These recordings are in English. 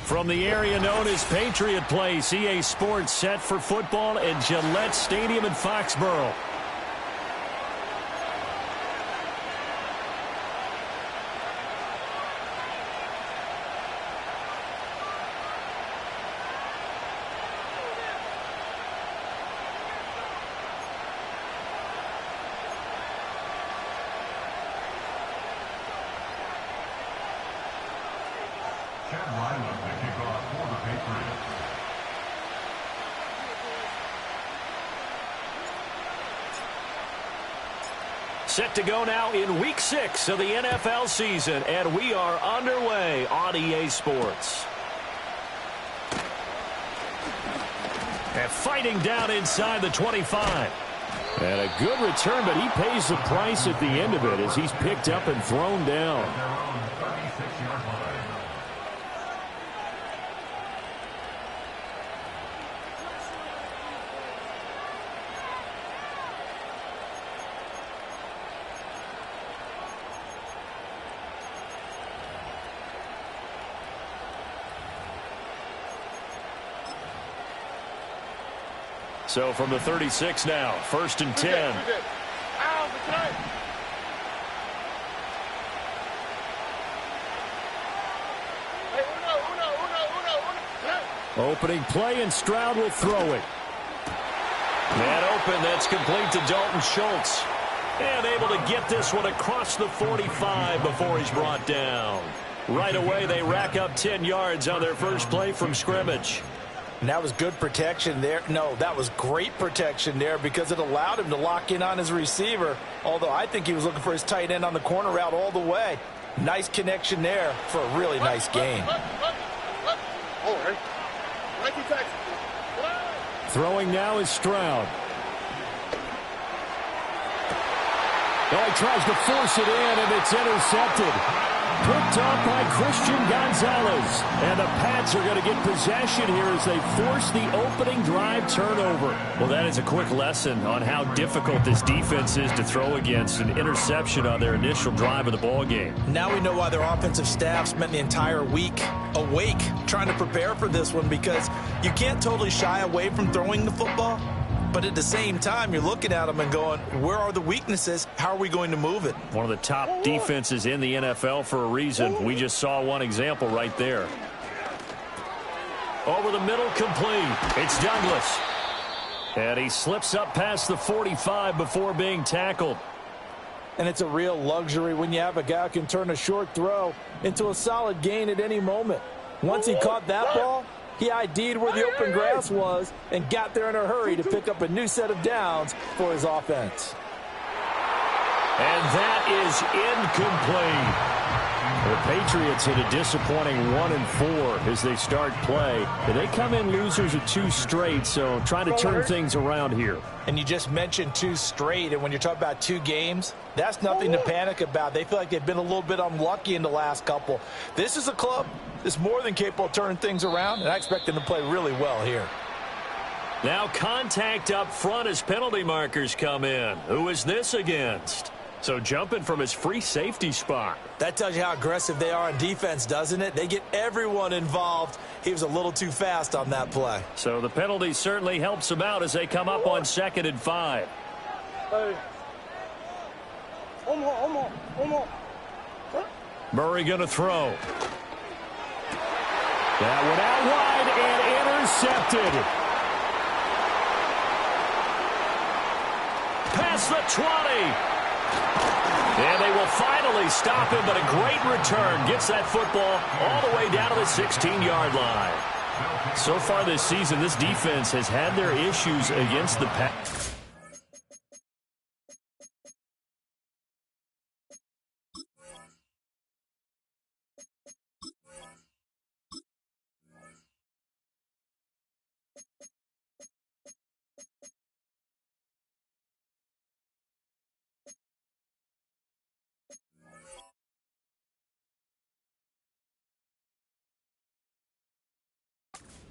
From the area known as Patriot Place, EA Sports set for football at Gillette Stadium in Foxborough. Set to go now in Week 6 of the NFL season, and we are underway on EA Sports. And fighting down inside the 25. And a good return, but he pays the price at the end of it as he's picked up and thrown down. So from the 36 now, 1st and 10. Opening play, and Stroud will throw it. And open, that's complete to Dalton Schultz. And able to get this one across the 45 before he's brought down. Right away, they rack up 10 yards on their first play from scrimmage. And that was good protection there. No, that was great protection there because it allowed him to lock in on his receiver. Although I think he was looking for his tight end on the corner route all the way. Nice connection there for a really nice gain. Throwing now is Stroud. Oh, he tries to force it in, and it's intercepted. Picked off by Christian Gonzalez. And the Pats are going to get possession here as they force the opening drive turnover. Well, that is a quick lesson on how difficult this defense is to throw against. An interception on their initial drive of the ball game. Now we know why their offensive staff spent the entire week awake trying to prepare for this one, because you can't totally shy away from throwing the football. But at the same time, you're looking at them and going, where are the weaknesses? How are we going to move it? One of the top defenses in the NFL for a reason. We just saw one example right there. Over the middle, complete. It's Douglas. And he slips up past the 45 before being tackled. And it's a real luxury when you have a guy who can turn a short throw into a solid gain at any moment. Once he caught that ball, he ID'd where the open grass was and got there in a hurry to pick up a new set of downs for his offense. And that is incomplete. The Patriots hit a disappointing 1-4 as they start play. They come in losers of 2 straight, so trying to turn things around here. And you just mentioned 2 straight, and when you're talking about 2 games, that's nothing to panic about. They feel like they've been a little bit unlucky in the last couple. This is a club that's more than capable of turning things around, and I expect them to play really well here. Now contact up front as penalty markers come in. Who is this against? So jumping from his free safety spot. That tells you how aggressive they are on defense, doesn't it? They get everyone involved. He was a little too fast on that play. So the penalty certainly helps them out as they come up on 2nd and 5. Murray going to throw. That one out wide and intercepted. Past the 20. And they will finally stop him, but a great return gets that football all the way down to the 16-yard line. So far this season, this defense has had their issues against the Pats.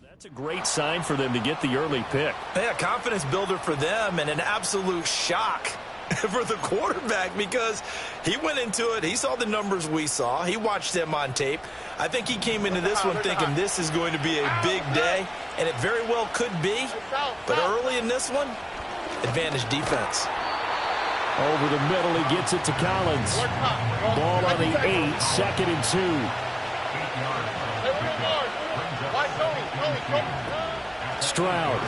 That's a great sign for them to get the early pick. Yeah, confidence builder for them, and an absolute shock for the quarterback because he went into it. He saw the numbers we saw. He watched them on tape. I think he came into this one thinking this is going to be a big day, and it very well could be. But early in this one, advantage defense. Over the middle, he gets it to Collins. Ball on the 8, 2nd and 2. Stroud.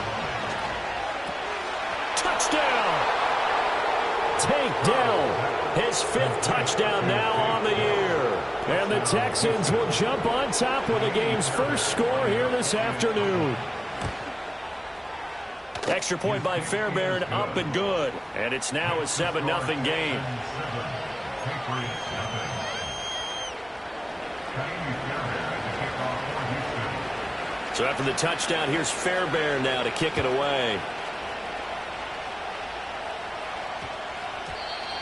Touchdown! Tank Dell, his 5th touchdown now on the year. And the Texans will jump on top with the game's first score here this afternoon. Extra point by Fairbairn, up and good. And it's now a 7-0 game. So after the touchdown, here's Fairbairn now to kick it away.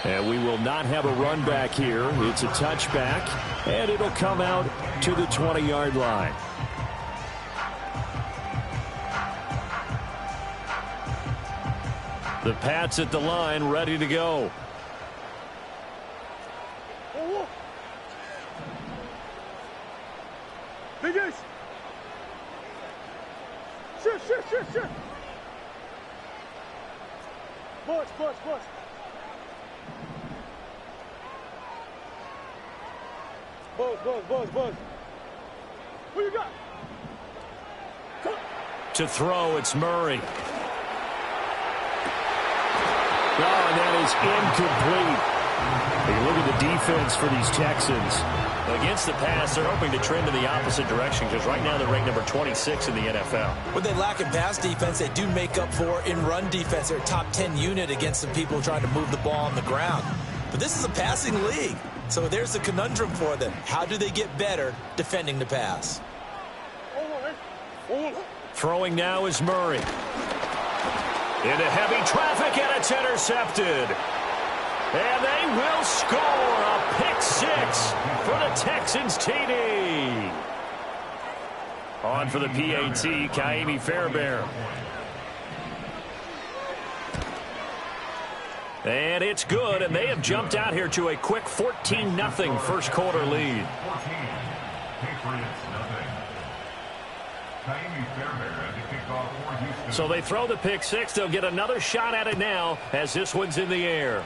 And we will not have a run back here. It's a touchback, and it'll come out to the 20-yard line. The Pats at the line, ready to go. Biggest. Sure. Push. Buzz. Who you got? To throw, it's Murray. Oh, and that is incomplete. Hey, look at the defense for these Texans. Against the pass, they're hoping to trend in the opposite direction because right now they're ranked number 26 in the NFL. What they lack in pass defense, they do make up for in run defense. They're a top 10 unit against some people trying to move the ball on the ground. But this is a passing league. So there's a conundrum for them. How do they get better defending the pass? Throwing now is Murray. Into heavy traffic, and it's intercepted. And they will score a pick 6 for the Texans TD. On for the PAT, Kaimi Fairbairn. And it's good, and they have jumped out here to a quick 14-0 first quarter lead. So they throw the pick 6. They'll get another shot at it now as this one's in the air.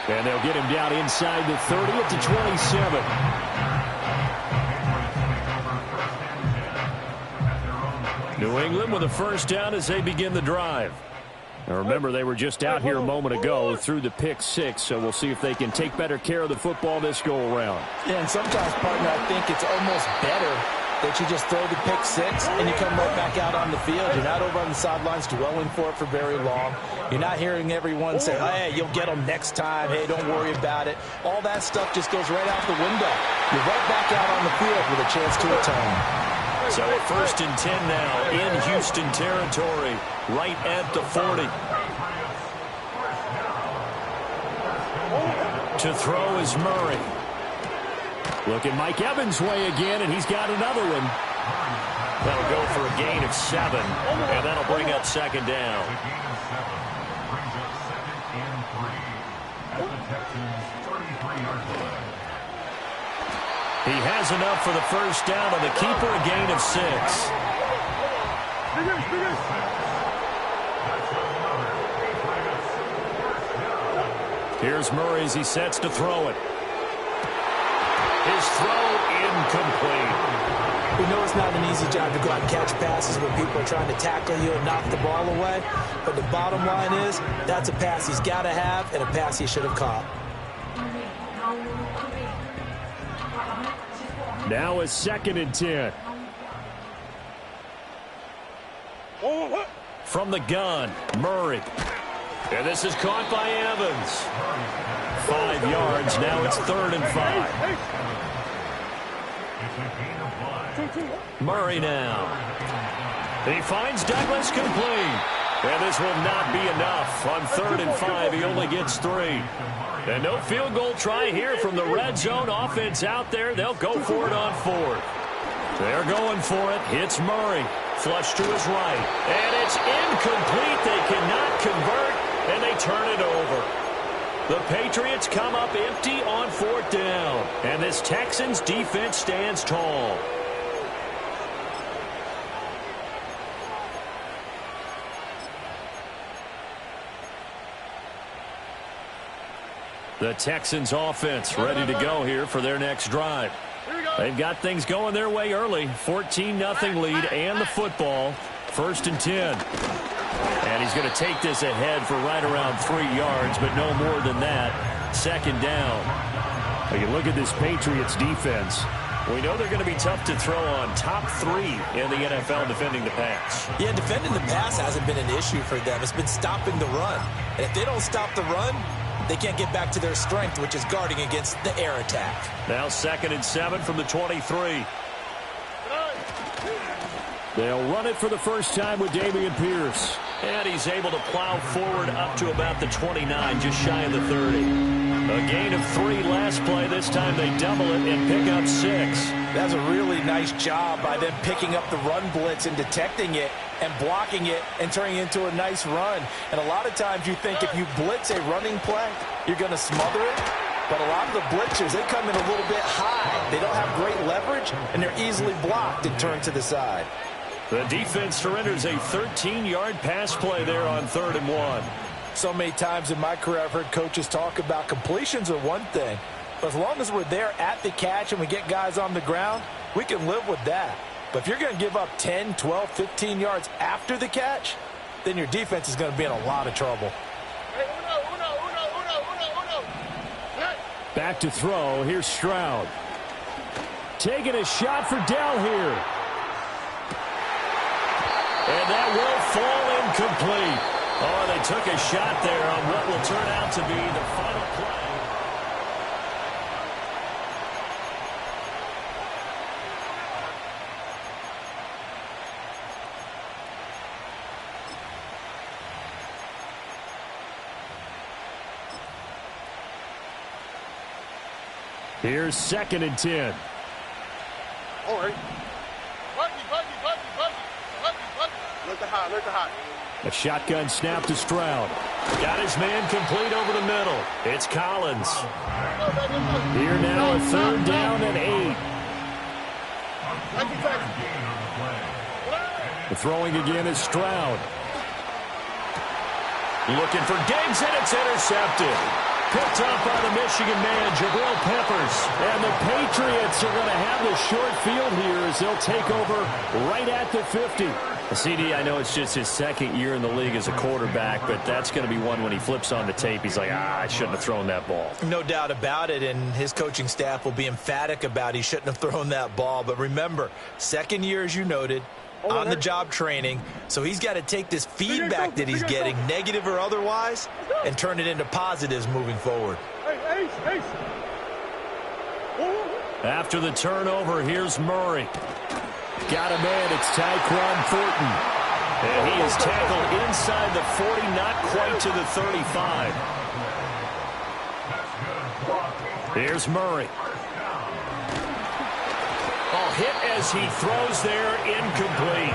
And they'll get him down inside the 30 at the 27. New England with a first down as they begin the drive. Now remember, they were just out here a moment ago through the pick 6, so we'll see if they can take better care of the football this go-around. Yeah, and sometimes, partner, I think it's almost better that you just throw the pick 6 and you come right back out on the field. You're not over on the sidelines dwelling for it for very long. You're not hearing everyone say, hey, you'll get them next time. Hey, don't worry about it. All that stuff just goes right out the window. You're right back out on the field with a chance to atone. So a 1st and 10 now in Houston territory, right at the 40. To throw is Murray. Looking Mike Evans' way again, and he's got another one. That'll go for a gain of 7, and that'll bring up 2nd down. He has enough for the first down, and the keeper a gain of 6. Here's Murray as he sets to throw it. His throw incomplete. We know it's not an easy job to go out and catch passes when people are trying to tackle you and knock the ball away. But the bottom line is that's a pass he's got to have and a pass he should have caught. Now a 2nd and 10. From the gun, Murray. And this is caught by Evans. 5 yards. Now it's 3rd and 5. Murray now. He finds Douglas complete. And this will not be enough. On 3rd and 5, he only gets 3. And no field goal try here from the red zone offense out there. They'll go for it on 4th. They're going for it. It's Murray. Flush to his right. And it's incomplete. They cannot convert, and they turn it over. The Patriots come up empty on 4th down. And this Texans defense stands tall. The Texans offense ready to go here for their next drive. They've got things going their way early. 14-0 lead and the football. 1st and 10. And he's going to take this ahead for right around 3 yards, but no more than that. 2nd down. You look at this Patriots defense. We know they're going to be tough to throw on. Top 3 in the NFL defending the pass. Yeah, defending the pass hasn't been an issue for them. It's been stopping the run. And if they don't stop the run, they can't get back to their strength, which is guarding against the air attack. Now 2nd and 7 from the 23. They'll run it for the first time with Dameon Pierce. And he's able to plow forward up to about the 29, just shy of the 30. A gain of 3 last play. This time they double it and pick up 6. That's a really nice job by them picking up the run blitz and detecting it and blocking it and turning it into a nice run. And a lot of times you think if you blitz a running play, you're going to smother it. But a lot of the blitzers, they come in a little bit high. They don't have great leverage, and they're easily blocked and turned to the side. The defense surrenders a 13-yard pass play there on 3rd and 1. So many times in my career I've heard coaches talk about completions are one thing. But as long as we're there at the catch and we get guys on the ground, we can live with that. But if you're going to give up 10, 12, 15 yards after the catch, then your defense is going to be in a lot of trouble. Back to throw. Here's Stroud. Taking a shot for Dell here. And that will fall incomplete. Oh, they took a shot there on what will turn out to be the final play. Here's 2nd and 10. All right. Look high. A shotgun snap to Stroud. Got his man complete over the middle. It's Collins. Here now a 3rd down and 8. The throwing again is Stroud. Looking for Diggs, and it's intercepted. Picked up by the Michigan man, Jabril Peppers. And the Patriots are going to have the short field here as they'll take over right at the 50. CD, I know it's just his 2nd year in the league as a quarterback, but that's going to be one when he flips on the tape. He's like, I shouldn't have thrown that ball. No doubt about it, and his coaching staff will be emphatic about he shouldn't have thrown that ball. But remember, 2nd year, as you noted, on-the-job training, so he's got to take this feedback that he's getting, negative or otherwise, and turn it into positives moving forward. After the turnover, here's Murray. Got a man, it's Tyquan Thornton. And he is tackled inside the 40, not quite to the 35. Here's Murray. Oh, hit as he throws there, incomplete.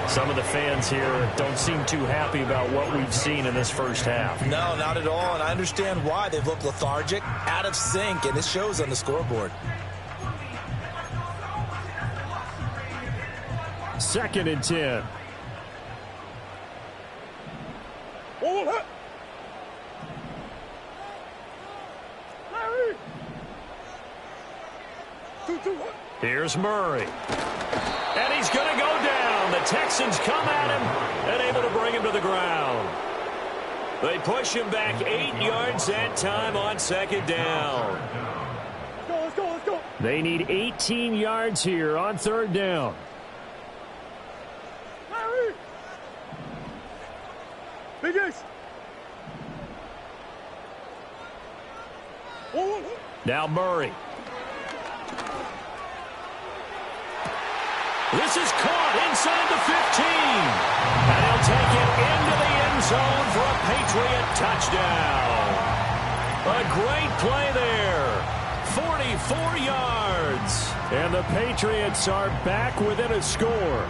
Some of the fans here don't seem too happy about what we've seen in this first half. No, not at all, and I understand why. They've looked lethargic, out of sync, and it shows on the scoreboard. 2nd and 10. Here's Murray. And he's going to go down. The Texans come at him and able to bring him to the ground. They push him back 8 yards that time on 2nd down. Let's go. They need 18 yards here on 3rd down. Now Murray. This is caught inside the 15. And he'll take it into the end zone for a Patriot touchdown. A great play there. 44 yards. And the Patriots are back within a score.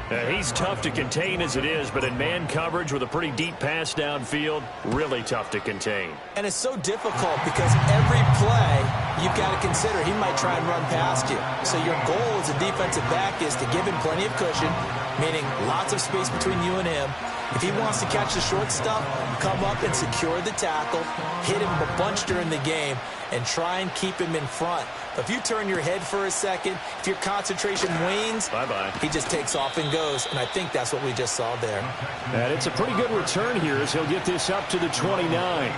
He's tough to contain as it is, but in man coverage with a pretty deep pass downfield, really tough to contain. And it's so difficult because every play you've got to consider he might try and run past you. So your goal as a defensive back is to give him plenty of cushion, meaning lots of space between you and him. If he wants to catch the short stuff, come up and secure the tackle, hit him a bunch during the game, and try and keep him in front. But if you turn your head for a second, if your concentration wanes, bye-bye, he just takes off and goes, and I think that's what we just saw there. And it's a pretty good return here as he'll get this up to the 29.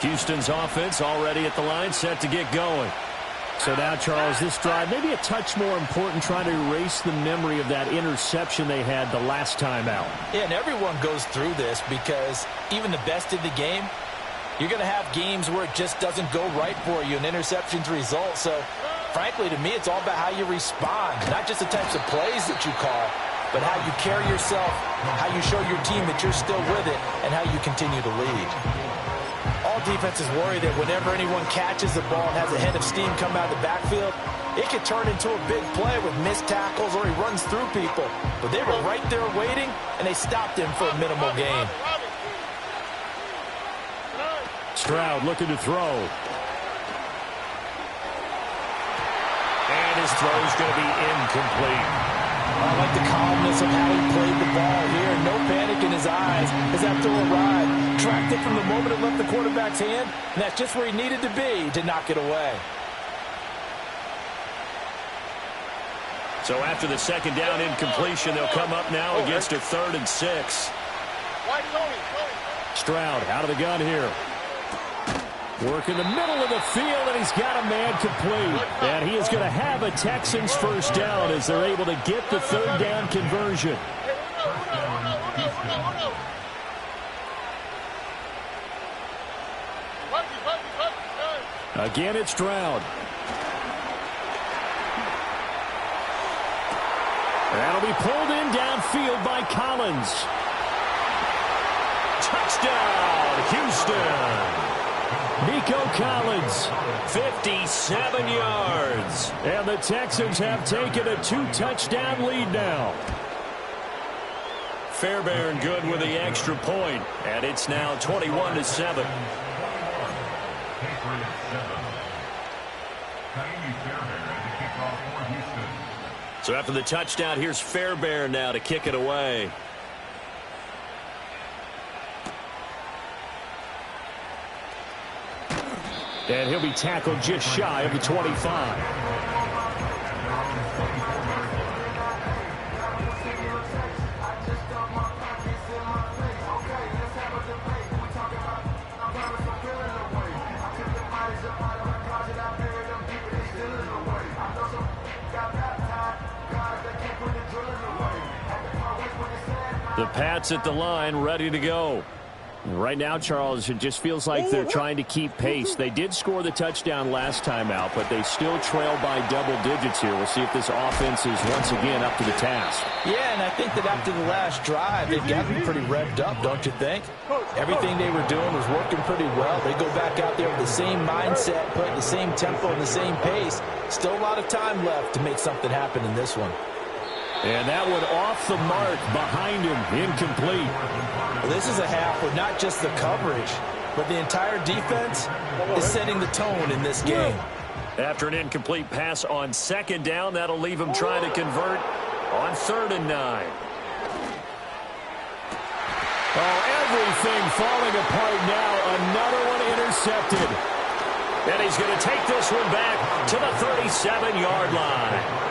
Houston's offense already at the line, set to get going. So now, Charles, this drive maybe a touch more important, trying to erase the memory of that interception they had the last time out. Yeah, and everyone goes through this because even the best in the game, you're going to have games where it just doesn't go right for you, and interceptions result. So, frankly, to me, it's all about how you respond, not just the types of plays that you call, but how you carry yourself, how you show your team that you're still with it, and how you continue to lead. All defenses worry that whenever anyone catches the ball and has a head of steam come out of the backfield, it could turn into a big play with missed tackles or he runs through people. But they were right there waiting, and they stopped him for a minimal gain. Stroud looking to throw. And his throw is going to be incomplete. I like the calmness of how he played the ball here. No panic in his eyes as that throw arrived. Tracked it from the moment it left the quarterback's hand, and that's just where he needed to be to knock it away. So after the second down incompletion, they'll come up now against a 3rd and 6. Stroud out of the gun here. Work in the middle of the field, and he's got a man complete. And he is going to have a Texans first down as they're able to get the 3rd down conversion. Again, it's Stroud. That'll be pulled in downfield by Collins. Touchdown, Houston. Nico Collins, 57 yards. And the Texans have taken a 2-touchdown lead now. Fairbairn good with the extra point, and it's now 21-7. So after the touchdown, here's Fairbairn now to kick it away. And he'll be tackled just shy of the 25. The Pats at the line, ready to go. Right now, Charles, it just feels like they're trying to keep pace. They did score the touchdown last time out, but they still trail by double digits here. We'll see if this offense is once again up to the task. Yeah, and I think that after the last drive, they've gotten pretty revved up, don't you think? Everything they were doing was working pretty well. They go back out there with the same mindset, putting the same tempo and the same pace. Still a lot of time left to make something happen in this one. And that one off the mark behind him, incomplete. Well, this is a half with not just the coverage, but the entire defense is setting the tone in this game. After an incomplete pass on second down, that'll leave him trying to convert on 3rd and 9. Oh, everything falling apart now. Another one intercepted. And he's going to take this one back to the 37-yard line.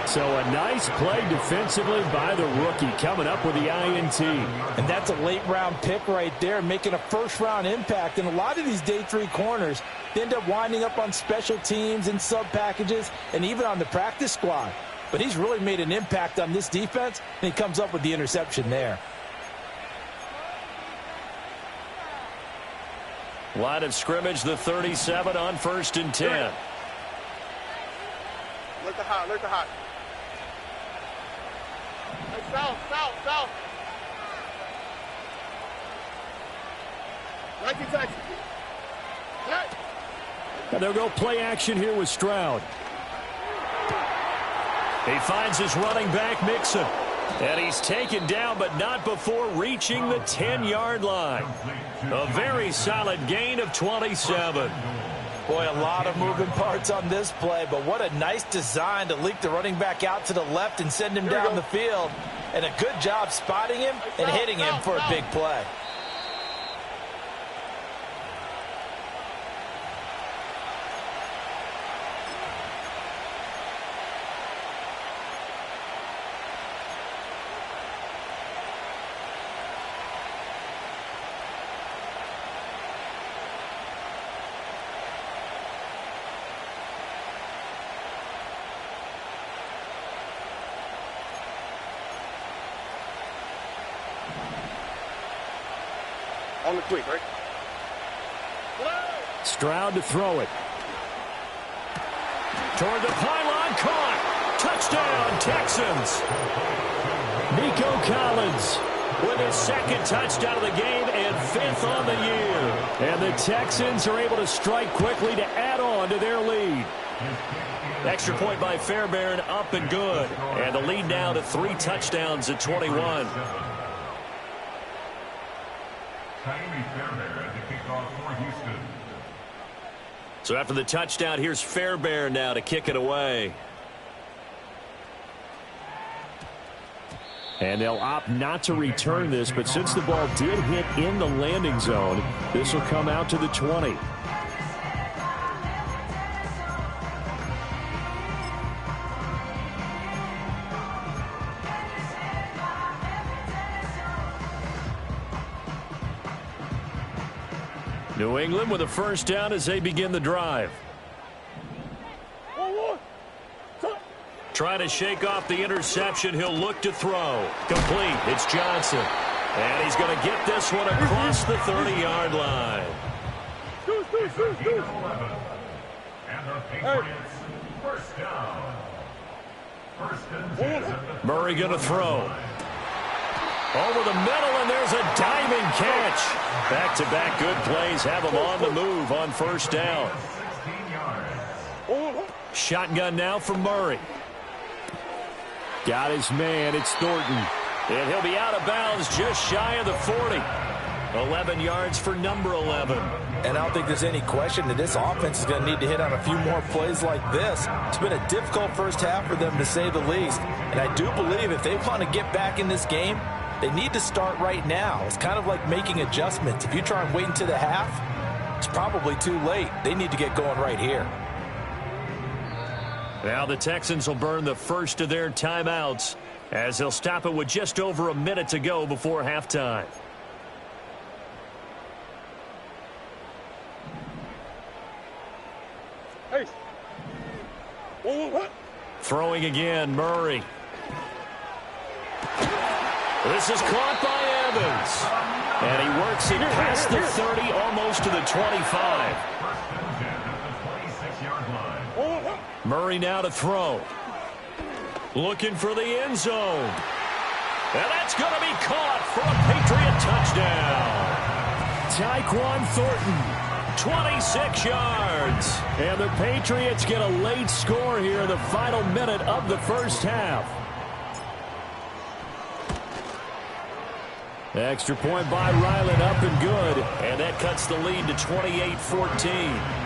So a nice play defensively by the rookie, coming up with the INT. And that's a late-round pick right there, making a first-round impact. And a lot of these day 3 corners, they end up winding up on special teams and sub-packages and even on the practice squad. But he's really made an impact on this defense, and he comes up with the interception there. Line of scrimmage, the 37 on 1st and 10. Look the hot. South. 19 Texans. And they'll go play action here with Stroud. He finds his running back, Mixon. And he's taken down, but not before reaching the 10-yard line. A very solid gain of 27. Boy, a lot of moving parts on this play, but what a nice design to leak the running back out to the left and send him down the field. And a good job spotting him and hitting him for a big play. On the quick, right? Stroud to throw it. Toward the pylon, caught. Touchdown, Texans. Nico Collins with his second touchdown of the game and 5th on the year. And the Texans are able to strike quickly to add on to their lead. Extra point by Fairbairn, up and good. And the lead now to 3 touchdowns at 21. So after the touchdown, here's Fairbairn now to kick it away. And they'll opt not to return this, but since the ball did hit in the landing zone, this will come out to the 20. New England with a first down as they begin the drive. Trying to shake off the interception. He'll look to throw. Complete. It's Johnson. And he's going to get this one across the 30-yard line. Murray going to throw. Over the middle, and there's a diving catch. Back-to-back good plays have him on the move on first down. Shotgun now for Murray. Got his man. It's Thornton. And he'll be out of bounds just shy of the 40. 11 yards for number 11. And I don't think there's any question that this offense is going to need to hit on a few more plays like this. It's been a difficult first half for them, to say the least. And I do believe if they want to get back in this game, they need to start right now. It's kind of like making adjustments. If you try and wait until the half, it's probably too late. They need to get going right here. Now the Texans will burn the first of their timeouts as they'll stop it with just over a minute to go before halftime. Hey. Throwing again, Murray. This is caught by Evans. And he works it past the 30, almost to the 25. Murray now to throw. Looking for the end zone. And that's going to be caught for a Patriot touchdown. Tyquan Thornton, 26 yards. And the Patriots get a late score here in the final minute of the first half. Extra point by Ryland, up and good. And that cuts the lead to 28-14.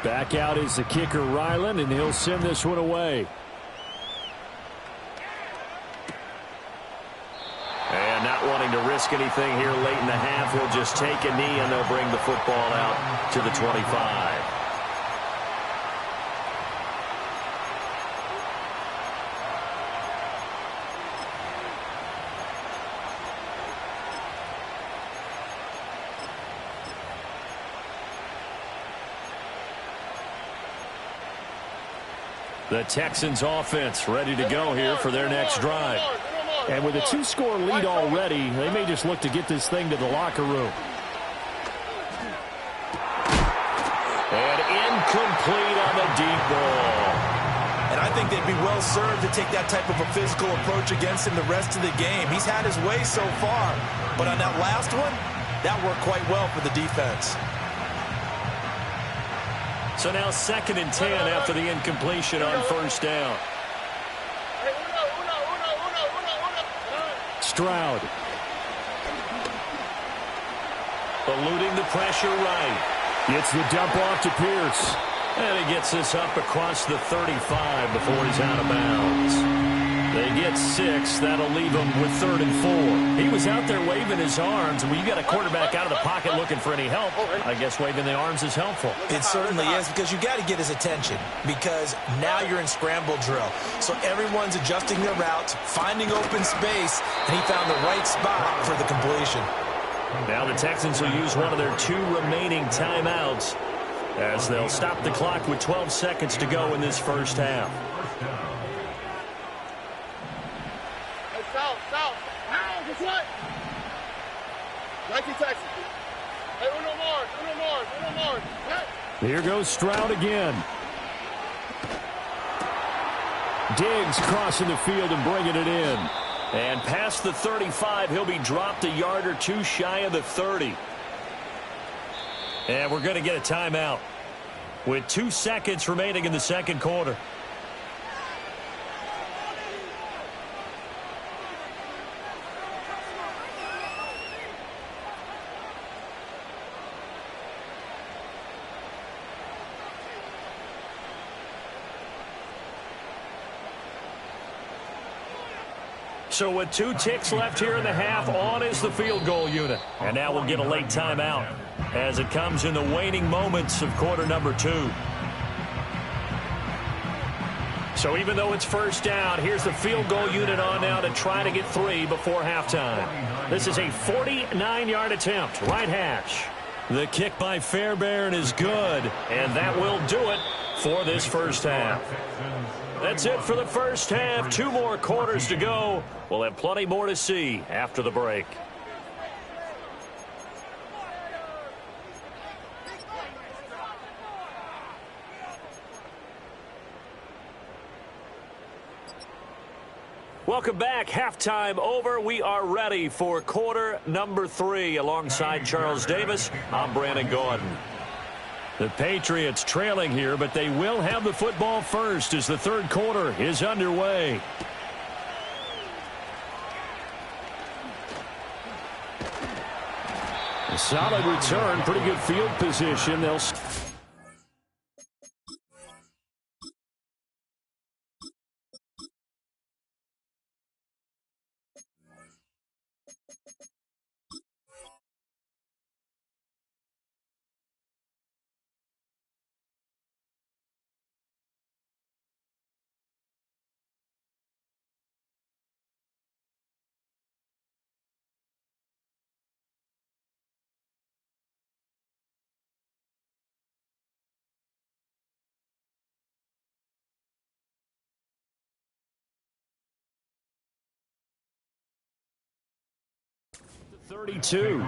Back out is the kicker, Ryland, and he'll send this one away. And not wanting to risk anything here late in the half, we'll just take a knee and they'll bring the football out to the 25. The Texans offense ready to go here for their next drive. And with a 2-score lead already, they may just look to get this thing to the locker room. And incomplete on the deep ball. And I think they'd be well served to take that type of a physical approach against him the rest of the game. He's had his way so far, but on that last one, that worked quite well for the defense. So now 2nd and 10 after the incompletion on first down. Stroud. Eluding the pressure right. Gets the dump off to Pierce. And he gets this up across the 35 before he's out of bounds. They get 6. That'll leave him with 3rd and 4. He was out there waving his arms. When you got a quarterback out of the pocket looking for any help, I guess waving the arms is helpful. It certainly is, because you got to get his attention, because now you're in scramble drill. So everyone's adjusting their routes, finding open space, and he found the right spot for the completion. Now the Texans will use one of their 2 remaining timeouts as they'll stop the clock with 12 seconds to go in this first half. Here goes Stroud again. Diggs crossing the field and bringing it in. And past the 35, he'll be dropped a yard or 2 shy of the 30. And we're going to get a timeout with 2 seconds remaining in the second quarter. So with 2 ticks left here in the half, on is the field goal unit. And now we'll get a late timeout as it comes in the waning moments of quarter number 2. So even though it's first down, here's the field goal unit on now to try to get 3 before halftime. This is a 49-yard attempt, right hash. The kick by Fairbairn is good, and that will do it for this first half. That's it for the first half. 2 more quarters to go. We'll have plenty more to see after the break. Welcome back. Halftime over. We are ready for quarter number 3. Alongside Charles Davis, I'm Brandon Gordon. The Patriots trailing here, but they will have the football first as the third quarter is underway. A solid return, pretty good field position. They'll... ...32.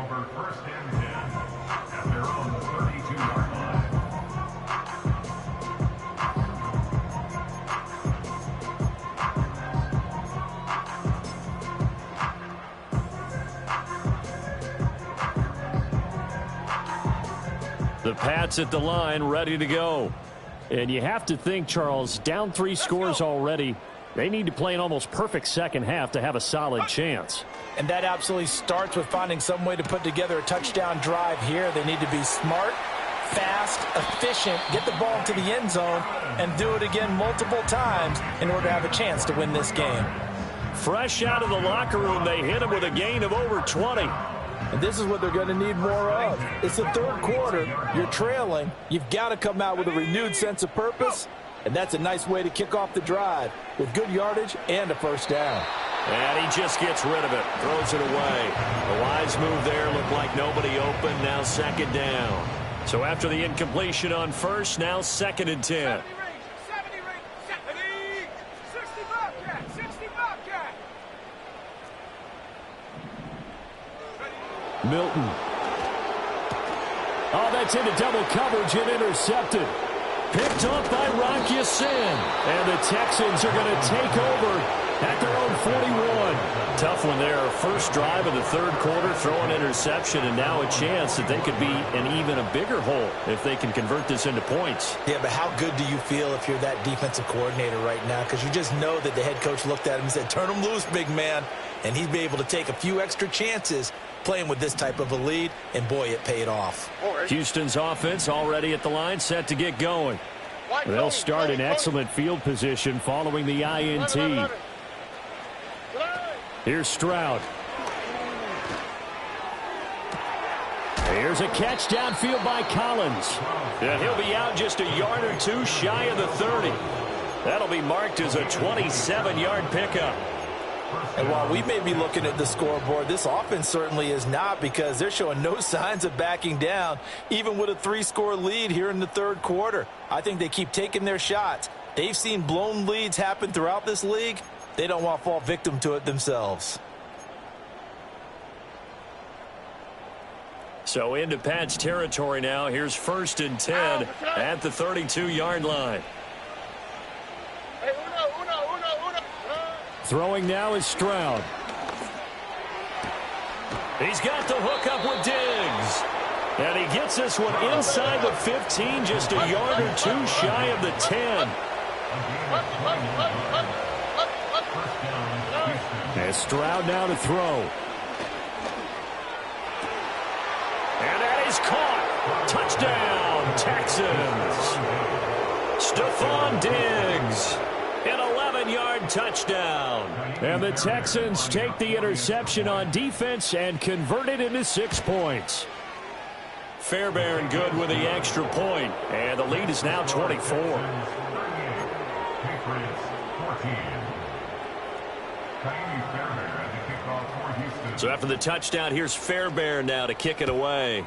The Pats at the line, ready to go. And you have to think, Charles, down 3 scores already. They need to play an almost perfect second half to have a solid chance. And that absolutely starts with finding some way to put together a touchdown drive here. They need to be smart, fast, efficient, get the ball into the end zone, and do it again multiple times in order to have a chance to win this game. Fresh out of the locker room, they hit him with a gain of over 20. And this is what they're going to need more of. It's the third quarter. You're trailing. You've got to come out with a renewed sense of purpose. And that's a nice way to kick off the drive with good yardage and a first down. And he just gets rid of it, throws it away. A wise move there, looked like nobody open, now second down. So after the incompletion on first, now 2nd and 10. Milton. Oh, that's into double coverage and intercepted. Picked off by Rock Ya-Sin. And the Texans are going to take over at their own 41. Tough one there. First drive of the third quarter, throw an interception, and now a chance that they could be in even a bigger hole if they can convert this into points. Yeah, but how good do you feel if you're that defensive coordinator right now? Because you just know that the head coach looked at him and said, turn him loose, big man. And he'd be able to take a few extra chances playing with this type of a lead, and boy, it paid off. Houston's offense already at the line, set to get going. They'll start in excellent field position following the INT. Here's Stroud. Here's a catch downfield by Collins. And he'll be out just a yard or two shy of the 30. That'll be marked as a 27-yard pickup. And while we may be looking at the scoreboard, this offense certainly is not, because they're showing no signs of backing down, even with a 3-score lead here in the third quarter. I think they keep taking their shots. They've seen blown leads happen throughout this league. They don't want to fall victim to it themselves. So into Pat's territory now. Here's 1st and 10 at the 32-yard line. Throwing now is Stroud. He's got the hook up with Diggs. And he gets this one inside the 15, just a yard or two shy of the 10. And Stroud now to throw. And that is caught. Touchdown, Texans. Stephon Diggs. An 11-yard touchdown. And the Texans take the interception on defense and convert it into 6 points. Fairbairn good with the extra point. And the lead is now 24. So after the touchdown, here's Fairbairn now to kick it away.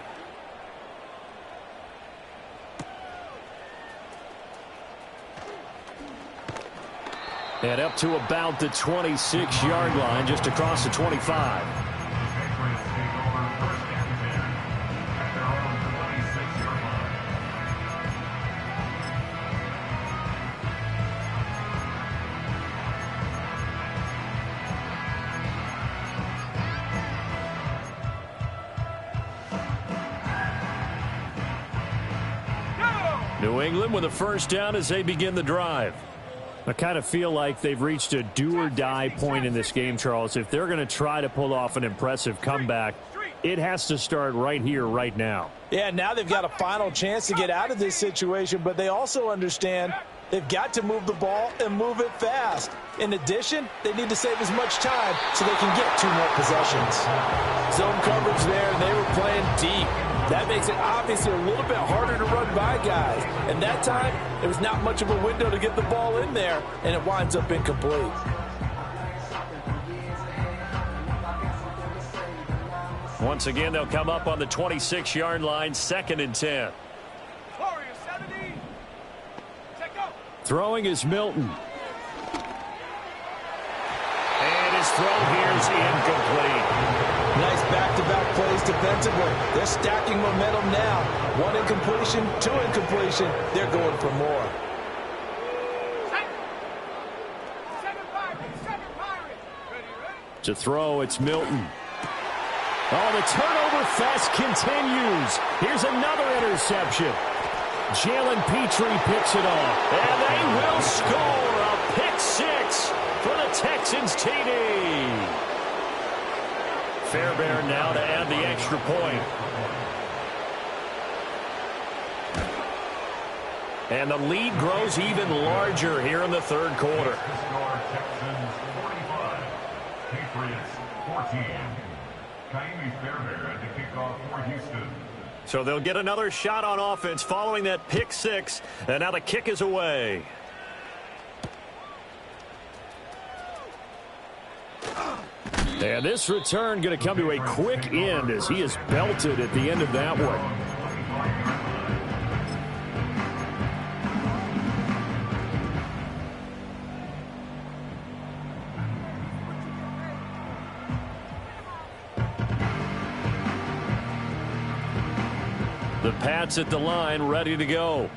And up to about the 26-yard line, just across the 25. New England with a first down as they begin the drive. I kind of feel like they've reached a do-or-die point in this game, Charles. If they're going to try to pull off an impressive comeback, it has to start right here, right now. Yeah, now they've got a final chance to get out of this situation, but they also understand they've got to move the ball and move it fast. In addition, they need to save as much time so they can get 2 more possessions. Zone coverage there, and they were playing deep. That makes it obviously a little bit harder to run by guys. And that time, there was not much of a window to get the ball in there, and it winds up incomplete. Once again, they'll come up on the 26-yard line, 2nd and 10. Throwing is Milton. And his throw here is incomplete. Nice back-to-back plays defensively. They're stacking momentum now. 1 incompletion, 2 incompletion. They're going for more. To throw, it's Milton. Oh, the turnover fest continues. Here's another interception. Jalen Petrie picks it off. And they will score a pick 6 for the Texans TD. Fairbairn now to add the extra point. And the lead grows even larger here in the third quarter. Texans 45, Patriots 14. Fairbairn to kick off for Houston. So they'll get another shot on offense following that pick 6. And now the kick is away. And this return going to come to a quick end as he is belted at the end of that one. The Pats at the line, ready to go.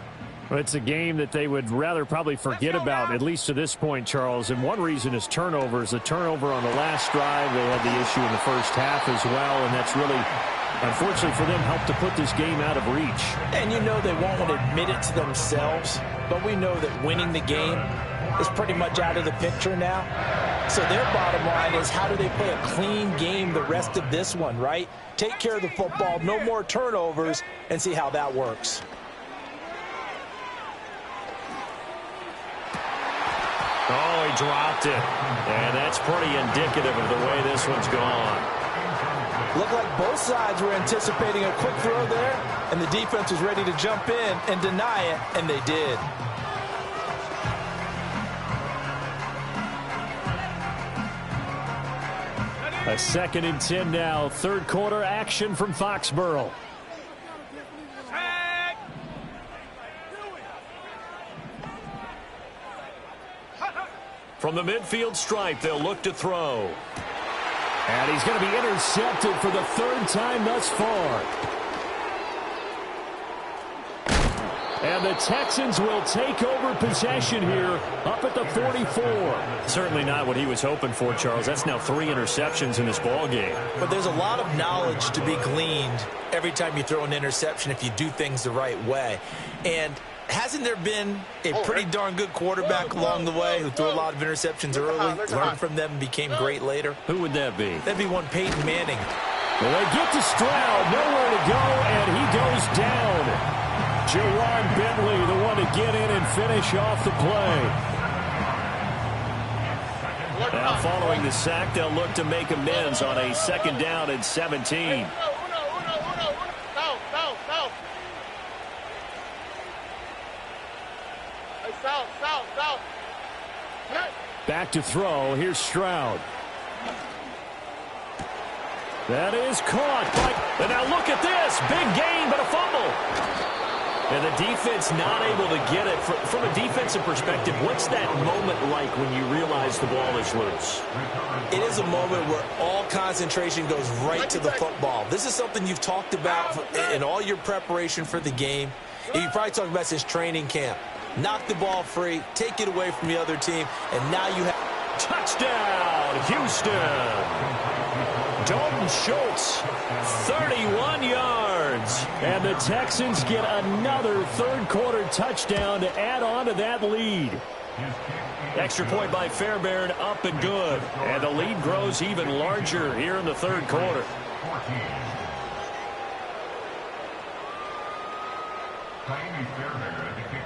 Well, it's a game that they would rather probably forget about, at least to this point, Charles. And one reason is turnovers. A turnover on the last drive. They had the issue in the first half as well, and that's really, unfortunately for them, helped to put this game out of reach. And you know they won't want to admit it to themselves, but we know that winning the game is pretty much out of the picture now. So their bottom line is, how do they play a clean game the rest of this one, right? Take care of the football, no more turnovers, and see how that works. Oh, he dropped it. And that's pretty indicative of the way this one's gone. Looked like both sides were anticipating a quick throw there, and the defense was ready to jump in and deny it, and they did. A 2nd and 10 now. Third quarter action from Foxborough. From the midfield stripe, they'll look to throw. And he's going to be intercepted for the 3rd time thus far. And the Texans will take over possession here up at the 44. Certainly not what he was hoping for, Charles. That's now 3 interceptions in this ball game. But there's a lot of knowledge to be gleaned every time you throw an interception if you do things the right way. And hasn't there been a pretty darn good quarterback along the way who threw a lot of interceptions early, learned from them, and became great later? Who would that be? That'd be one Peyton Manning. Well, they get to Stroud, nowhere to go, and he goes down. Jawan Bentley, the one to get in and finish off the play. Now, following the sack, they'll look to make amends on a 2nd down and 17. Back to throw. Here's Stroud. That is caught. And now look at this. Big gain, but a fumble. And the defense not able to get it. From a defensive perspective, what's that moment like when you realize the ball is loose? It is a moment where all concentration goes right to the football. This is something you've talked about in all your preparation for the game. And you probably talked about since training camp. Knock the ball free, take it away from the other team, and now you have... Touchdown, Houston. Dalton Schultz, 31 yards. And the Texans get another 3rd quarter touchdown to add on to that lead. Extra point by Fairbairn, up and good. And the lead grows even larger here in the 3rd quarter.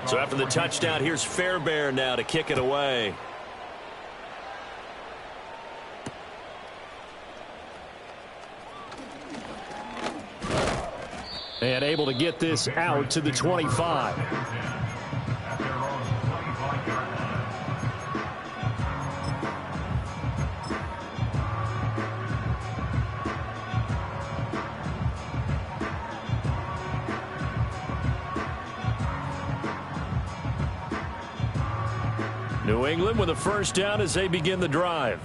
So after the touchdown, here's Fairbairn now to kick it away. And able to get this out to the 25. New England with a 1st down as they begin the drive.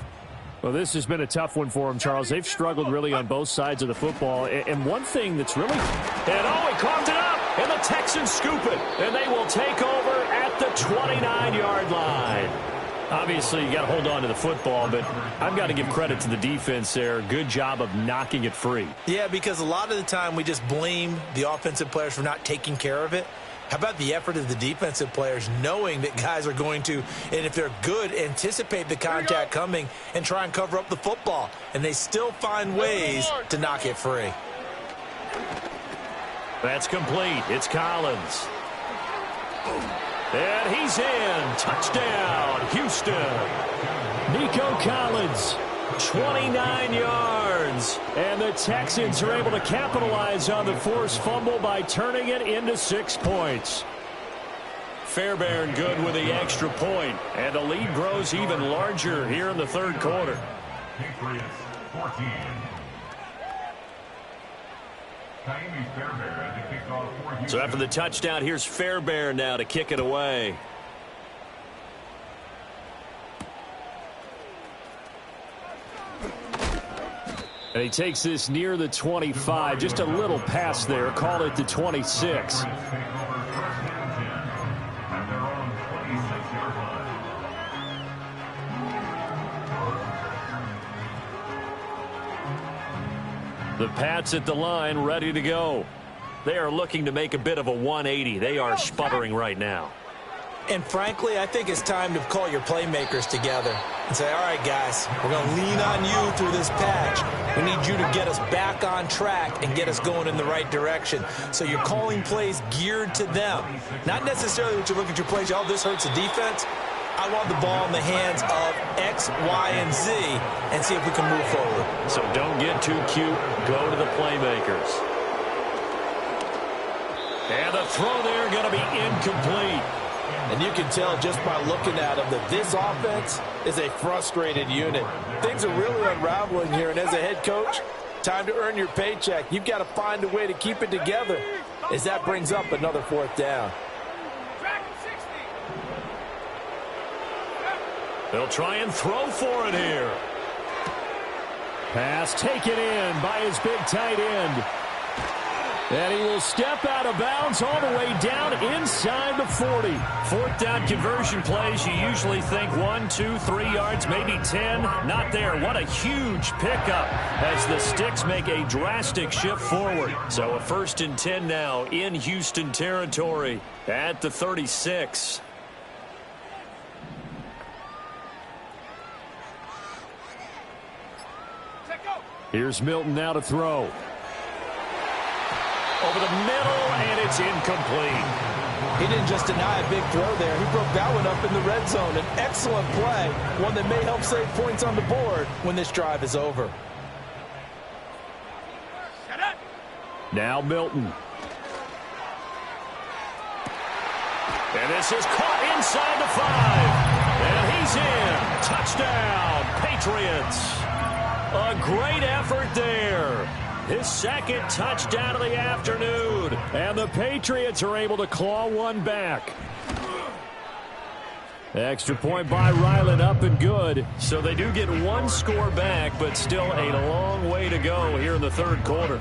Well, this has been a tough one for them, Charles. They've struggled really on both sides of the football. And one thing that's really... And oh, he coughed it up, and the Texans scoop it. And they will take over at the 29-yard line. Obviously, you got to hold on to the football, but I've got to give credit to the defense there. Good job of knocking it free. Yeah, because a lot of the time we just blame the offensive players for not taking care of it. How about the effort of the defensive players knowing that guys are going to, and if they're good, anticipate the contact coming and try and cover up the football. And they still find ways to knock it free. That's complete. It's Collins. And he's in. Touchdown, Houston. Nico Collins, 29 yards. And the Texans are able to capitalize on the forced fumble by turning it into 6 points. Fairbairn good with the extra point. And the lead grows even larger here in the 3rd quarter. Patriots 14. So after the touchdown, here's Fairbairn now to kick it away. And he takes this near the 25, just a little past there. Call it the 26. The Pats at the line, ready to go. They are looking to make a bit of a 180. They are sputtering right now. And frankly, I think it's time to call your playmakers together and say, all right, guys, we're going to lean on you through this patch. We need you to get us back on track and get us going in the right direction. So you're calling plays geared to them. Not necessarily that you look at your plays, oh, this hurts the defense. I want the ball in the hands of X, Y, and Z and see if we can move forward. So don't get too cute. Go to the playmakers. And the throw there going to be incomplete. And you can tell just by looking at them that this offense is a frustrated unit. Things are really unraveling here, and as a head coach, time to earn your paycheck. You've got to find a way to keep it together as that brings up another fourth down. They'll try and throw for it here. Pass taken in by his big tight end. And he will step out of bounds all the way down inside the 40. Fourth down conversion plays, you usually think 1, 2, 3 yards, maybe 10. Not there. What a huge pickup as the Sticks make a drastic shift forward. So a 1st and 10 now in Houston territory at the 36. Here's Milton now to throw. Over the middle, and it's incomplete. He didn't just deny a big throw there. He broke that one up in the red zone. An excellent play, one that may help save points on the board when this drive is over. Now Milton. And this is caught inside the 5. And he's in. Touchdown, Patriots. A great effort there. His second touchdown of the afternoon. And the Patriots are able to claw one back. Extra point by Ryland, up and good. So they do get one score back, but still a long way to go here in the third quarter.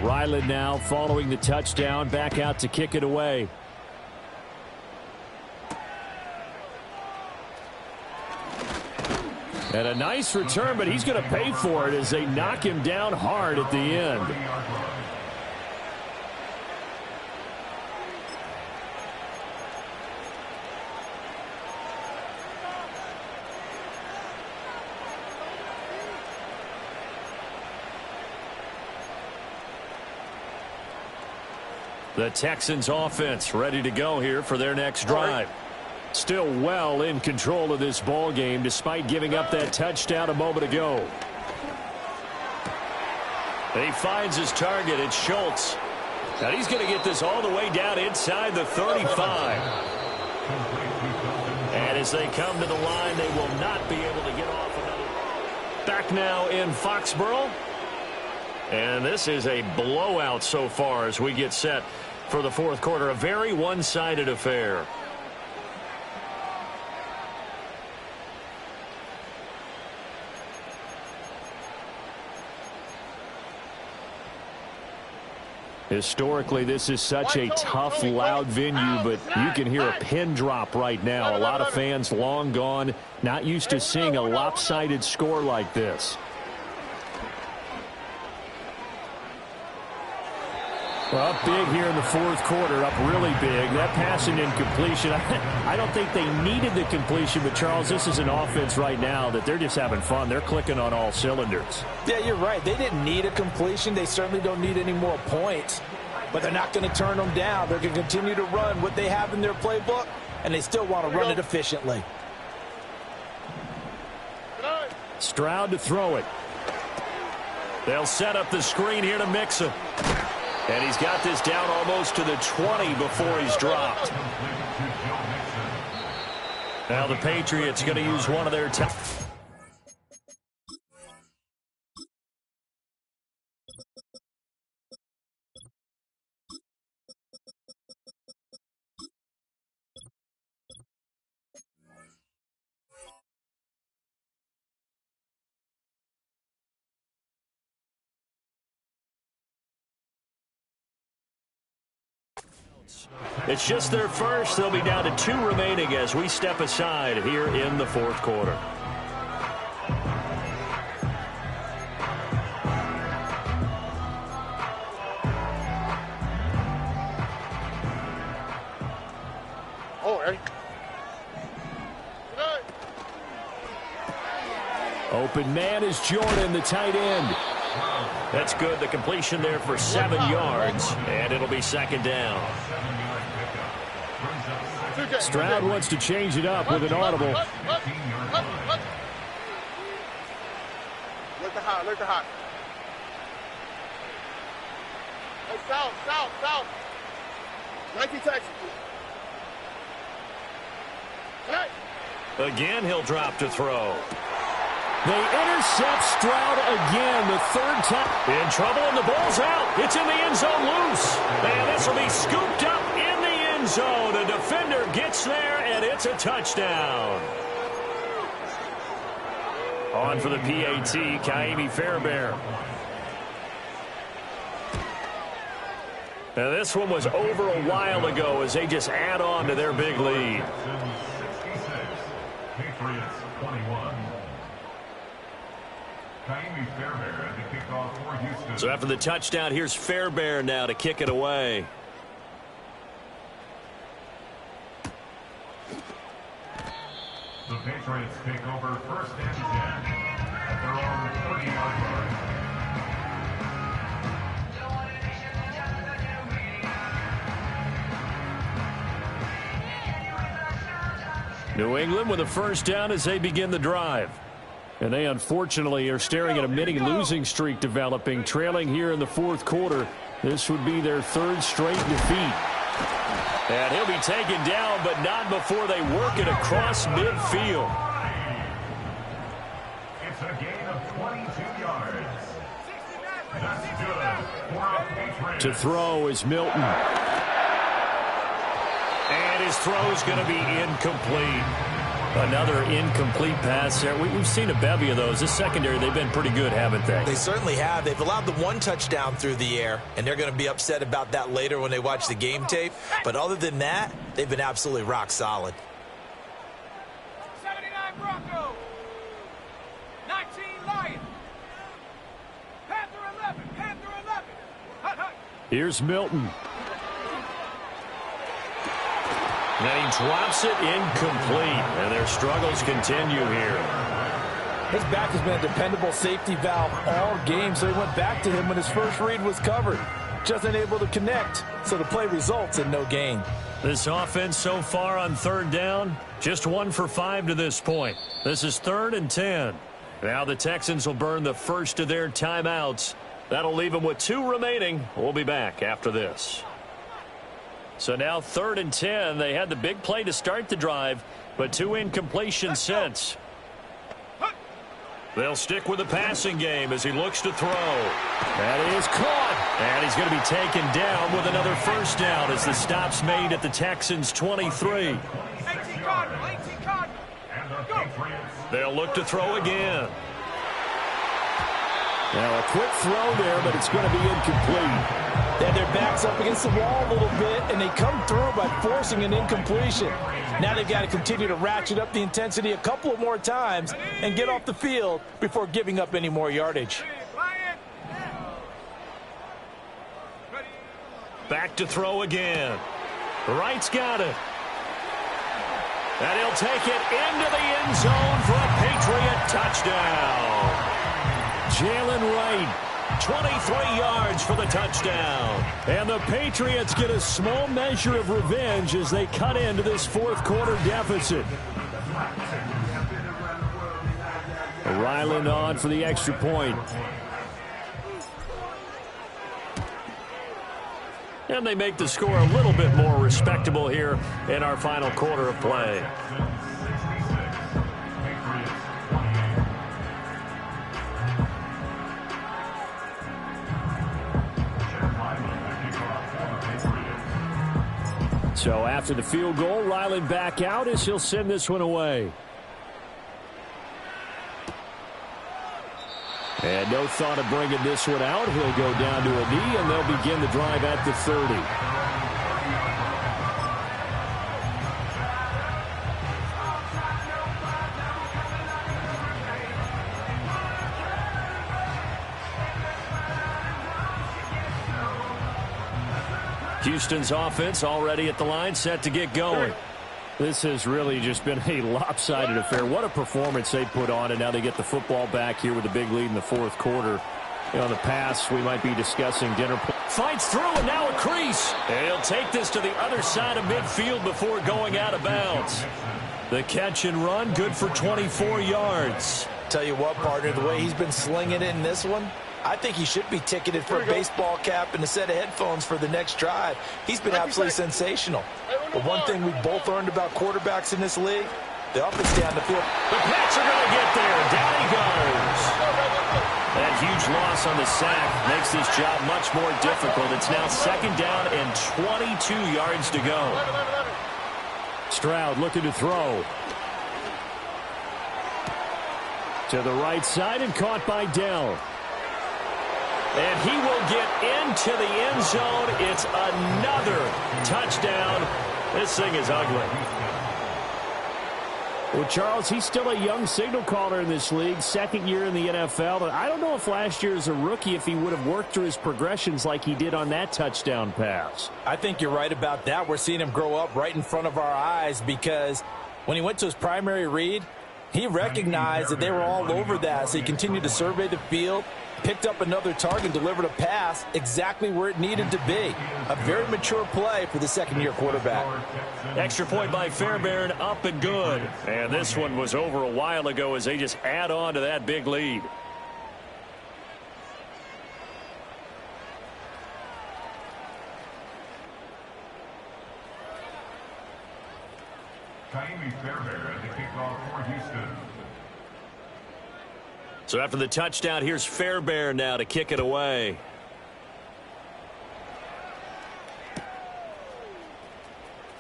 Ryland now following the touchdown, back out to kick it away. And a nice return, but he's going to pay for it as they knock him down hard at the end. The Texans offense ready to go here for their next drive. Still well in control of this ball game despite giving up that touchdown a moment ago. And he finds his target. It's Schultz. And he's going to get this all the way down inside the 35. And as they come to the line, they will not be able to get off another. Back now in Foxborough. And this is a blowout so far as we get set for the fourth quarter. A very one-sided affair. Historically, this is such a tough, loud venue, but you can hear a pin drop right now. A lot of fans long gone, not used to seeing a lopsided score like this. Well, up big here in the fourth quarter, up really big. That pass and incompletion, I don't think they needed the completion, but Charles, this is an offense right now that they're just having fun. They're clicking on all cylinders. Yeah, you're right. They didn't need a completion. They certainly don't need any more points, but they're not going to turn them down. They're going to continue to run what they have in their playbook, and they still want to run it efficiently. Stroud to throw it. They'll set up the screen here to Mixon. And he's got this down almost to the 20 before he's dropped. Now the Patriots going to use one of their It's just their first. They'll be down to 2 remaining as we step aside here in the fourth quarter. Open man is Jordan, the tight end. That's good. The completion there for 7 yards, and it'll be second down. Stroud wants to change it up with an audible. Look the hot, look the hot. Hey, south. 19 Texans. Hey. Again, he'll drop to throw. They intercept Stroud again, the third time. In trouble, and the ball's out. It's in the end zone loose. And this will be scooped up in the end zone. A defender gets there, and it's a touchdown. On for the PAT, Kaimi Fairbairn. Now this one was over a while ago as they just add on to their big lead. Patriots 21. So after the touchdown, here's Fairbairn now to kick it away. The Patriots take over first and 10 at their own 30-yard line. New England with a first down as they begin the drive. And they unfortunately are staring at a mini losing streak developing, trailing here in the fourth quarter. This would be their third straight defeat. And he'll be taken down, but not before they work it across midfield. It's a gain of 22 yards. That's good for a Patriots. To throw is Milton. And his throw's going to be incomplete. Another incomplete pass there. We've seen a bevy of those. This secondary, they've been pretty good, haven't they? They certainly have. They've allowed the one touchdown through the air, and they're going to be upset about that later when they watch the game tape. But other than that, they've been absolutely rock solid. 79 Bronco. 19 Lion. Panther 11. Hut, hut. Here's Milton. And then he drops it incomplete, and their struggles continue here. His back has been a dependable safety valve all game, so he went back to him when his first read was covered. Just unable to connect, so the play results in no gain. This offense so far on third down, just 1 for 5 to this point. This is 3rd and 10. Now the Texans will burn the first of their timeouts. That'll leave them with 2 remaining. We'll be back after this. So now 3rd and 10. They had the big play to start the drive, but 2 incompletions since. They'll stick with the passing game as he looks to throw. That is caught. And he's going to be taken down with another first down as the stop's made at the Texans' 23. 18 Cardinal. Go. They'll look to throw again. Now a quick throw there, but it's going to be incomplete. They had their backs up against the wall a little bit, and they come through by forcing an incompletion. Now they've got to continue to ratchet up the intensity a couple of more times and get off the field before giving up any more yardage. Back to throw again. Wright's got it. And he'll take it into the end zone for a Patriot touchdown. Jalen Wright. 23 yards for the touchdown. And the Patriots get a small measure of revenge as they cut into this fourth quarter deficit. Ryland on for the extra point. And they make the score a little bit more respectable here in our final quarter of play. So after the field goal, Ryland back out as he'll send this one away. And no thought of bringing this one out. He'll go down to a knee, and they'll begin the drive at the 30. Houston's offense already at the line, set to get going. This has really just been a lopsided affair. What a performance they put on, and now they get the football back here with a big lead in the fourth quarter. You know, in the past, we might be discussing dinner. Fights through, and now a crease. And he'll take this to the other side of midfield before going out of bounds. The catch and run, good for 24 yards. Tell you what, partner, the way he's been slinging it in this one, I think he should be ticketed for a baseball cap and a set of headphones for the next drive. He's been absolutely sensational. But one thing we've both learned about quarterbacks in this league, the up and down the field. The Pats are going to get there. Down he goes. That huge loss on the sack makes this job much more difficult. It's now second down and 22 yards to go. Stroud looking to throw. To the right side and caught by Dell. And he will get into the end zone. It's another touchdown. This thing is ugly. Well, Charles, he's still a young signal caller in this league, second year in the NFL. But I don't know if last year as a rookie, if he would have worked through his progressions like he did on that touchdown pass. I think you're right about that. We're seeing him grow up right in front of our eyes because when he went to his primary read, he recognized that they were all over that. So he continued to survey the field, picked up another target, delivered a pass exactly where it needed to be. A very mature play for the second-year quarterback. Extra point by Fairbairn, up and good. And this one was over a while ago as they just add on to that big lead. Fairbairn, the kickoff for Houston. So after the touchdown, here's Fairbairn now to kick it away.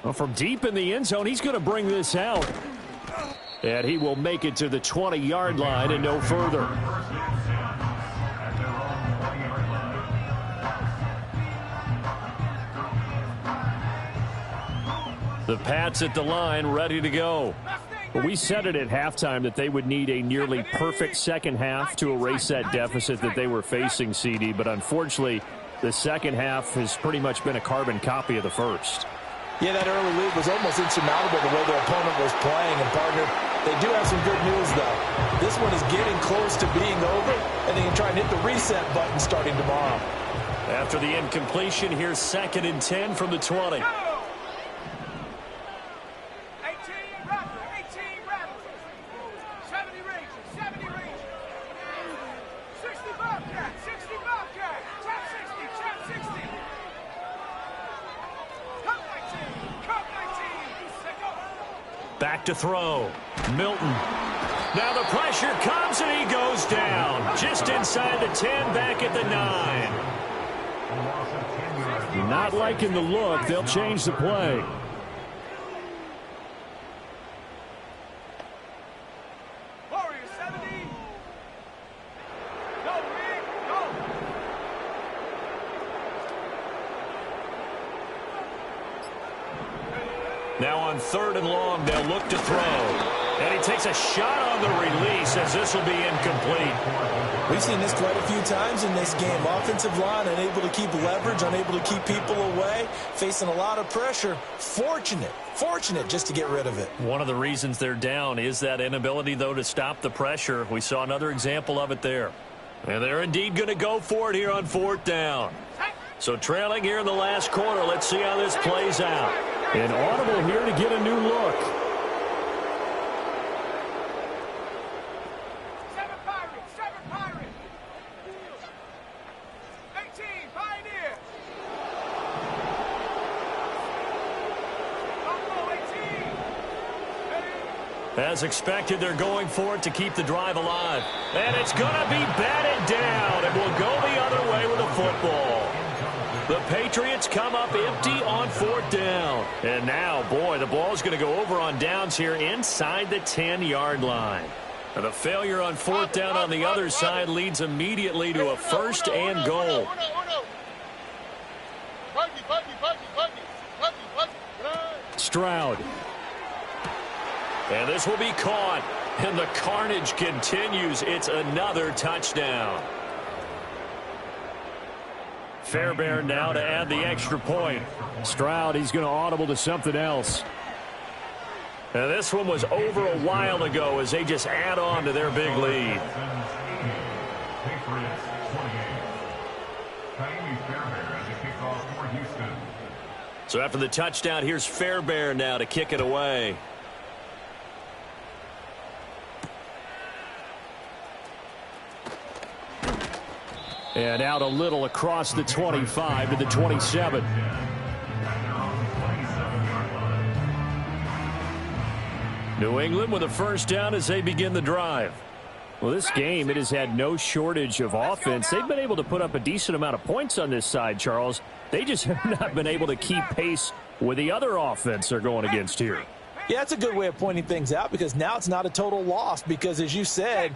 Well, from deep in the end zone, he's going to bring this out. And he will make it to the 20-yard line and no further. The Pats at the line, ready to go. But we said it at halftime that they would need a nearly perfect second half to erase that deficit that they were facing, CD. But unfortunately, the second half has pretty much been a carbon copy of the first. Yeah, that early lead was almost insurmountable the way their opponent was playing. And, partner, they do have some good news, though. This one is getting close to being over, and they can try and hit the reset button starting tomorrow. After the incompletion, here's 2nd and 10 from the 20. 60. Back to throw. Milton. Now the pressure comes and he goes down. Just inside the 10, back at the 9. Not liking the look. They'll change the play. Warriors 70. Go, Rick, go. Now on 3rd and long, they'll look to throw. And he takes a shot on the release as this will be incomplete. We've seen this quite a few times in this game. Offensive line unable to keep leverage, unable to keep people away, facing a lot of pressure. Fortunate just to get rid of it. One of the reasons they're down is that inability, though, to stop the pressure. We saw another example of it there. And they're indeed going to go for it here on 4th down. So trailing here in the last quarter. Let's see how this plays out. An audible here to get a new look. 7 Pirates. 18 Pioneer. Buffalo 18. As expected, they're going for it to keep the drive alive. And it's going to be batted down. And will go the other way with a football. The Patriots come up empty on 4th down. And now, boy, the ball's going to go over on downs here inside the 10-yard line. And the failure on 4th down on the other side leads immediately to a 1st and goal. Stroud. And this will be caught. And the carnage continues. It's another touchdown. Fairbairn now to add the extra point. Stroud, he's going to audible to something else. And this one was over a while ago as they just add on to their big lead. Patriots 28. So after the touchdown, here's Fairbairn now to kick it away. And out a little across the 25 to the 27. New England with a 1st down as they begin the drive. Well, this game, it has had no shortage of offense. They've been able to put up a decent amount of points on this side, Charles. They just have not been able to keep pace with the other offense they're going against here. Yeah, that's a good way of pointing things out because now it's not a total loss because, as you said,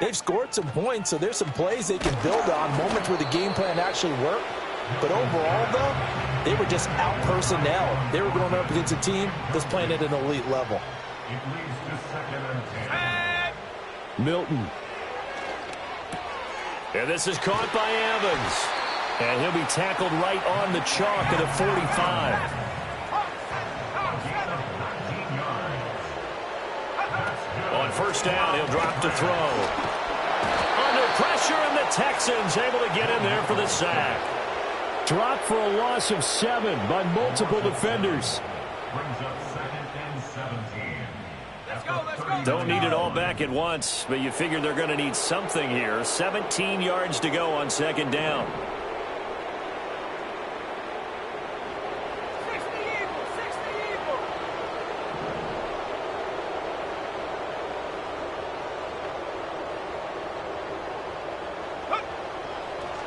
they've scored some points, so there's some plays they can build on, moments where the game plan actually worked. But overall, though, they were just out-personnel. They were going up against a team that's playing at an elite level. It leads to 2nd and 10. Milton. And this is caught by Evans. And he'll be tackled right on the chalk of the 45. On 1st down, he'll drop to throw. Under pressure, and the Texans able to get in there for the sack. Dropped for a loss of 7 by multiple defenders. Brings up 2nd and 17. Let's go, let's go. Don't need it all back at once, but you figure they're going to need something here. 17 yards to go on 2nd down. 60 Eagles, 60 Eagles.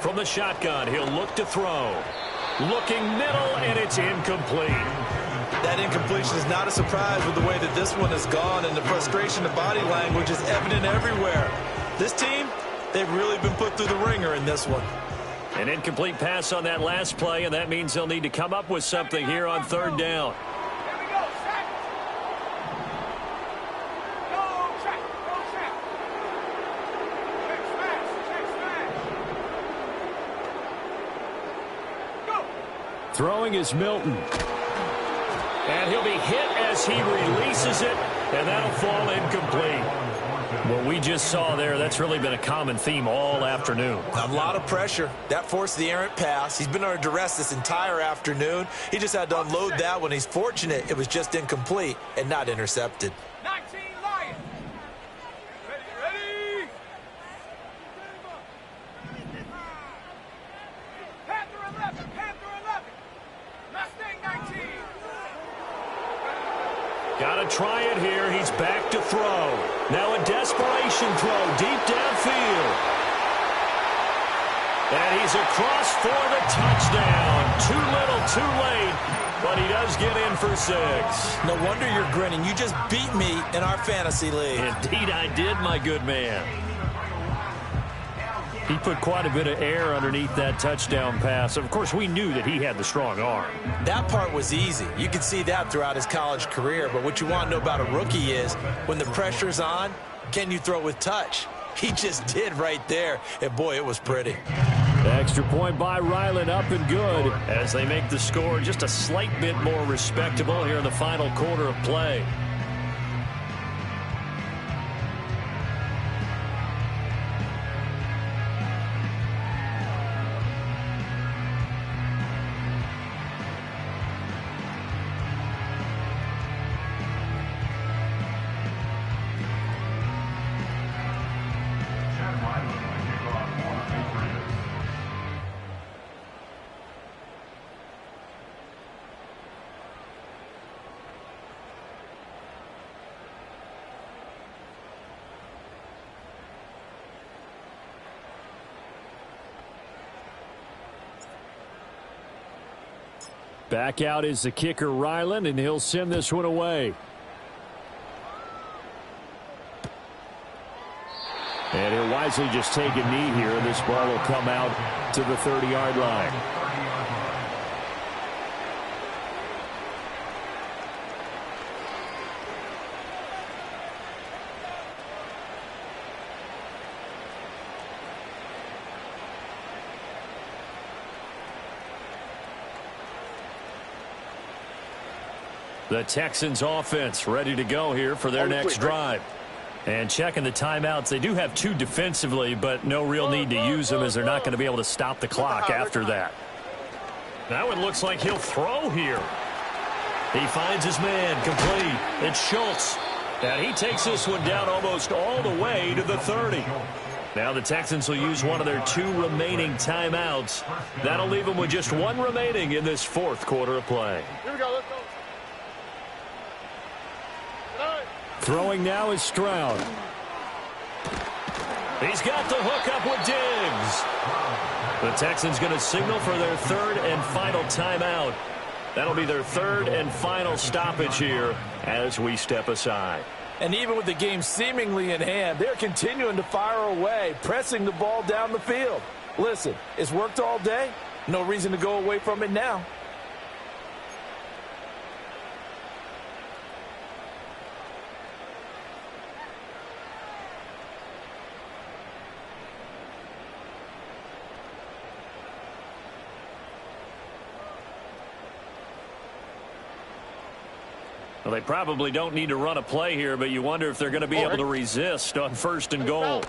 From the shotgun, he'll look to throw. Looking middle, and it's incomplete. That incompletion is not a surprise with the way that this one has gone, and the frustration of body language is evident everywhere. This team, they've really been put through the ringer in this one. An incomplete pass on that last play, and that means they'll need to come up with something here on 3rd down. Here we go, sack. Go, sack, go, sack. Check smash, check smash. Go. Throwing is Milton. And he'll be hit as he releases it, and that'll fall incomplete. What we just saw there, that's really been a common theme all afternoon. A lot of pressure. That forced the errant pass. He's been under duress this entire afternoon. He just had to unload that one. He's fortunate it was just incomplete and not intercepted. 19 Lions. Ready, ready. Panther 11, Panther 11. Mustang 19. Got to try it here. He's back to throw. Now a desperation throw deep downfield. And he's across for the touchdown. Too little, too late, but he does get in for 6. No wonder you're grinning. You just beat me in our fantasy league. Indeed I did, my good man. He put quite a bit of air underneath that touchdown pass. Of course, we knew that he had the strong arm. That part was easy. You could see that throughout his college career. But what you want to know about a rookie is when the pressure's on, can you throw with touch? He just did right there. And, boy, it was pretty. Extra point by Ryland, up and good. As they make the score just a slight bit more respectable here in the final quarter of play. Back out is the kicker, Ryland, and he'll send this one away. And he'll wisely just take a knee here, and this ball will come out to the 30-yard line. The Texans offense ready to go here for their next drive. And checking the timeouts, they do have 2 defensively, but no real need to use them as they're not going to be able to stop the clock after that. Now it looks like he'll throw here. He finds his man complete. It's Schultz. And he takes this one down almost all the way to the 30. Now the Texans will use one of their 2 remaining timeouts. That'll leave them with just 1 remaining in this 4th quarter of play. Here we go, let's go. Throwing now is Stroud. He's got the hook up with Diggs. The Texans going to signal for their 3rd and final timeout. That'll be their 3rd and final stoppage here as we step aside. And even with the game seemingly in hand, they're continuing to fire away, pressing the ball down the field. Listen, it's worked all day. No reason to go away from it now. Well, they probably don't need to run a play here, but you wonder if they're going to be able to resist on 1st and goal.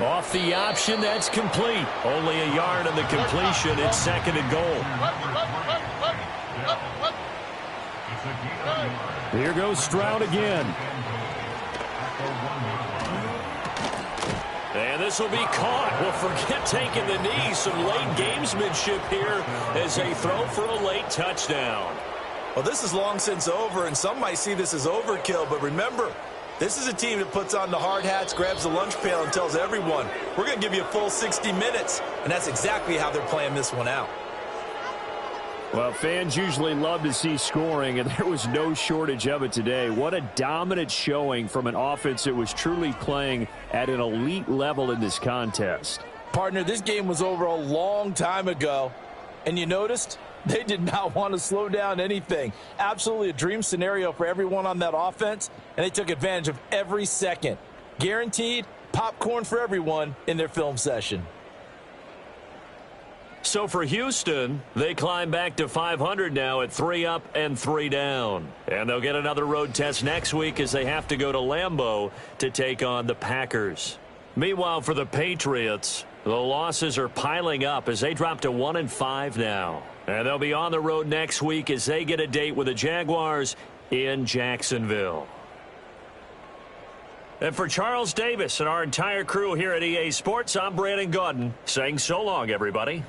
Off the option, that's complete. Only a yard on the completion. It's 2nd and goal. Here goes Stroud again. And this will be caught. Well, forget taking the knee. Some late gamesmanship here as they throw for a late touchdown. Well, this is long since over, and some might see this as overkill. But remember, this is a team that puts on the hard hats, grabs the lunch pail, and tells everyone, we're going to give you a full 60 minutes. And that's exactly how they're playing this one out. Well, fans usually love to see scoring, and there was no shortage of it today. What a dominant showing from an offense that was truly playing at an elite level in this contest. Partner, this game was over a long time ago, and you noticed they did not want to slow down anything. Absolutely a dream scenario for everyone on that offense, and they took advantage of every second. Guaranteed popcorn for everyone in their film session. So for Houston, they climb back to 500 now at 3 up and 3 down. And they'll get another road test next week as they have to go to Lambeau to take on the Packers. Meanwhile, for the Patriots, the losses are piling up as they drop to 1-5 now. And they'll be on the road next week as they get a date with the Jaguars in Jacksonville. And for Charles Davis and our entire crew here at EA Sports, I'm Brandon Gaudin saying so long, everybody.